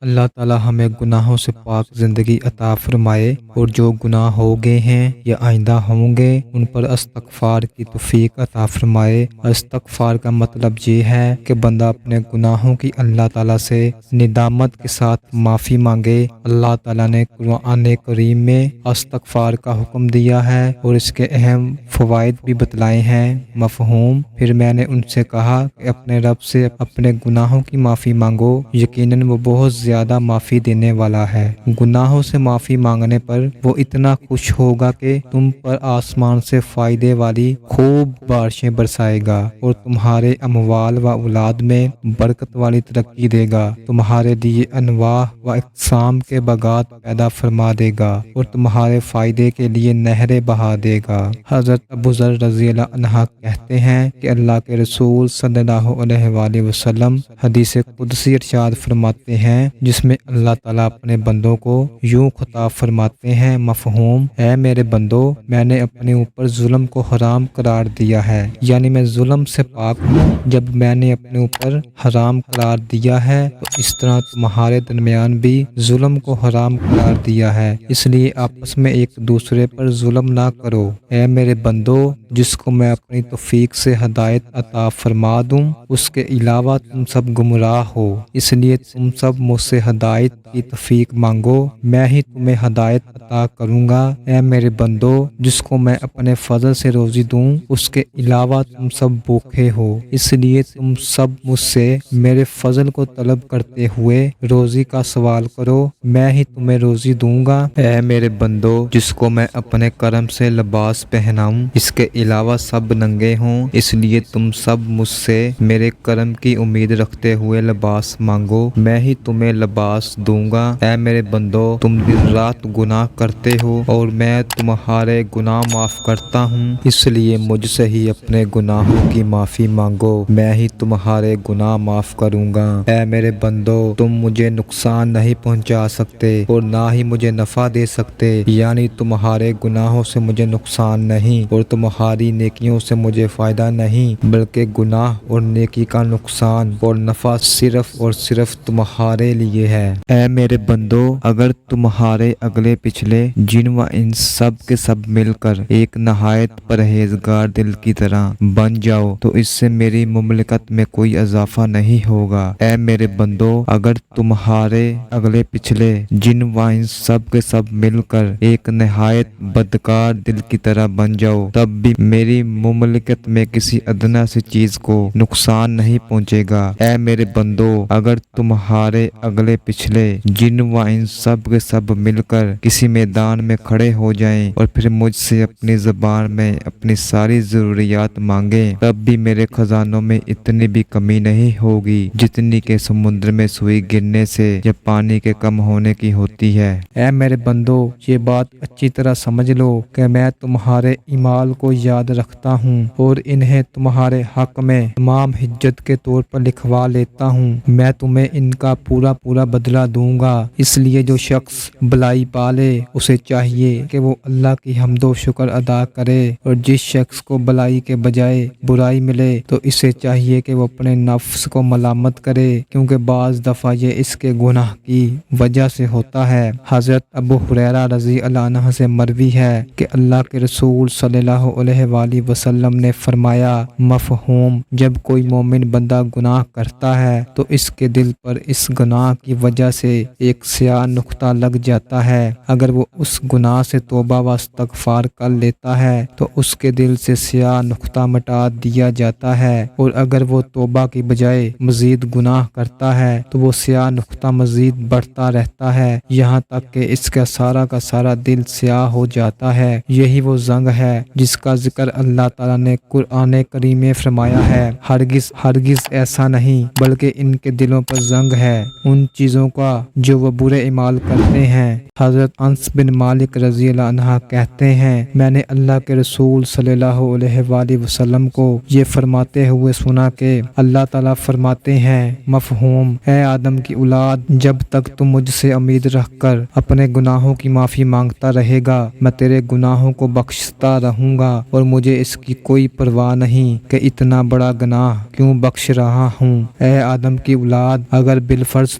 اللہ تعالی ہمیں گناہوں سے پاک زندگی عطا فرمائے، اور جو گناہ ہو گئے ہیں یا آئندہ ہوں گے ان پر استغفار کی توفیق عطا فرمائے۔ استغفار کا مطلب یہ ہے کہ بندہ اپنے گناہوں کی اللہ تعالی سے ندامت کے ساتھ معافی مانگے۔ اللہ تعالی نے قرآن کریم میں استغفار کا حکم دیا ہے اور اس کے اہم فوائد بھی بتلائے ہیں۔ مفہوم: پھر میں نے ان سے کہا کہ اپنے رب سے اپنے گناہوں کی معافی مانگو، یقیناً وہ بہت زیادہ معافی دینے والا ہے۔ گناہوں سے معافی مانگنے پر وہ اتنا خوش ہوگا کہ تم پر آسمان سے فائدے والی خوب بارشیں برسائے گا اور تمہارے اموال و اولاد میں برکت والی ترقی دے گا۔ تمہارے لیے انواع و اقسام کے باغات پیدا فرما دے گا اور تمہارے فائدے کے لیے نہریں بہا دے گا۔ حضرت ابو ذر رضی اللہ عنہ کہتے ہیں کہ اللہ کے رسول صلی اللہ علیہ وآلہ وسلم حدیث قدسی ارشاد فرماتے ہیں، جس میں اللہ تعالیٰ اپنے بندوں کو یوں خطاب فرماتے ہیں۔ مفہوم: اے میرے بندو، میں نے اپنے اوپر ظلم کو حرام قرار دیا ہے، یعنی میں ظلم سے پاک ہوں۔ جب میں نے اپنے اوپر حرام قرار دیا ہے تو اس طرح تمہارے درمیان بھی ظلم کو حرام قرار دیا ہے، اس لیے آپس میں ایک دوسرے پر ظلم نہ کرو۔ اے میرے بندو، جس کو میں اپنی توفیق سے ہدایت عطا فرما دوں اس کے علاوہ تم سب گمراہ ہو، اس لیے تم سب مجھ سے ہدایت کی توفیق مانگو، میں ہی تمہیں ہدایت عطا کروں گا۔ اے میرے بندو، جس کو میں اپنے فضل سے روزی دوں اس کے علاوہ تم سب بھوکے ہو، اس لیے تم سب مجھ سے میرے فضل کو طلب کرتے ہوئے روزی کا سوال کرو، میں ہی تمہیں روزی دوں گا۔ اے میرے بندو، جس کو میں اپنے کرم سے لباس پہناؤں اس کے علاوہ سب ننگے ہوں، اس لیے تم سب مجھ سے میرے کرم کی امید رکھتے ہوئے لباس مانگو، میں ہی تمہیں لباس دوں گا۔ اے میرے بندو، تم دن رات گناہ کرتے ہو اور میں تمہارے گناہ معاف کرتا ہوں، اس لیے مجھ سے ہی اپنے گناہوں کی معافی مانگو، میں ہی تمہارے گناہ معاف کروں گا۔ اے میرے بندو، تم مجھے نقصان نہیں پہنچا سکتے اور نہ ہی مجھے نفع دے سکتے، یعنی تمہارے گناہوں سے مجھے نقصان نہیں اور تمہاری نیکیوں سے مجھے فائدہ نہیں، بلکہ گناہ اور نیکی کا نقصان اور نفع صرف اور صرف تمہارے لیے ہے۔ اے میرے بندو، اگر تمہارے اگلے پچھلے جن و انس سب کے سب مل کر ایک نہایت پرہیزگار دل کی طرح بن جاؤ تو اس سے میری مملکت میں کوئی اضافہ نہیں ہوگا۔ اے میرے بندو، اگر تمہارے اگلے پچھلے جن و انس سب کے سب مل کر ایک نہایت بدکار دل کی طرح بن جاؤ تب بھی میری مملکت میں کسی ادنا سی چیز کو نقصان نہیں پہنچے گا۔ اے میرے بندو، اگر تمہارے اگلے پچھلے جن و انس سب کے سب مل کر کسی میدان میں کھڑے ہو جائیں اور پھر مجھ سے اپنی زبان میں اپنی ساری ضروریات مانگیں تب بھی میرے خزانوں میں اتنی بھی کمی نہیں ہوگی جتنی کہ سمندر میں سوئی گرنے سے یا پانی کے کم ہونے کی ہوتی ہے۔ اے میرے بندو، یہ بات اچھی طرح سمجھ لو کہ میں تمہارے اعمال کو یاد رکھتا ہوں اور انہیں تمہارے حق میں تمام حجت کے طور پر لکھوا لیتا ہوں، میں تمہیں ان کا پورا پورا بدلہ دوں گا۔ اس لیے جو شخص بلائی پالے اسے چاہیے کہ وہ اللہ کی حمد و شکر ادا کرے، اور جس شخص کو بلائی کے بجائے برائی ملے تو اسے چاہیے کہ وہ اپنے نفس کو ملامت کرے، کیونکہ بعض دفعہ یہ اس کے گناہ کی وجہ سے ہوتا ہے۔ حضرت ابو ہریرہ رضی اللہ عنہ سے مروی ہے کہ اللہ کے رسول صلی اللہ علیہ وآلہ وسلم نے فرمایا، مفہوم: جب کوئی مومن بندہ گناہ کرتا ہے تو اس کے دل پر اس گناہ کی وجہ سے ایک سیاہ نقطہ لگ جاتا ہے، اگر وہ اس گناہ سے توبہ و استغفار کر لیتا ہے تو اس کے دل سے سیاہ نقطہ مٹا دیا جاتا ہے، اور اگر وہ توبہ کی بجائے مزید گناہ کرتا ہے تو وہ سیاہ نقطہ مزید بڑھتا رہتا ہے یہاں تک کہ اس کا سارا دل سیاہ ہو جاتا ہے۔ یہی وہ زنگ ہے جس کا ذکر اللہ تعالیٰ نے قرآن کریم میں فرمایا ہے، ہرگز ایسا نہیں بلکہ ان کے دلوں پر زنگ ہے ان چیزوں کا جو وہ برے اعمال کرتے ہیں۔ حضرت انس بن مالک رضی اللہ عنہ کہتے ہیں، میں نے اللہ کے رسول صلی اللہ علیہ وآلہ وسلم کو یہ فرماتے ہوئے سنا کہ اللہ تعالیٰ فرماتے ہیں، مفہوم: اے آدم کی اولاد، جب تک تم مجھ سے امید رکھ کر اپنے گناہوں کی معافی مانگتا رہے گا میں تیرے گناہوں کو بخشتا رہوں گا، اور مجھے اس کی کوئی پرواہ نہیں کہ اتنا بڑا گناہ کیوں بخش رہا ہوں۔ اے آدم کی اولاد، اگر بالفرض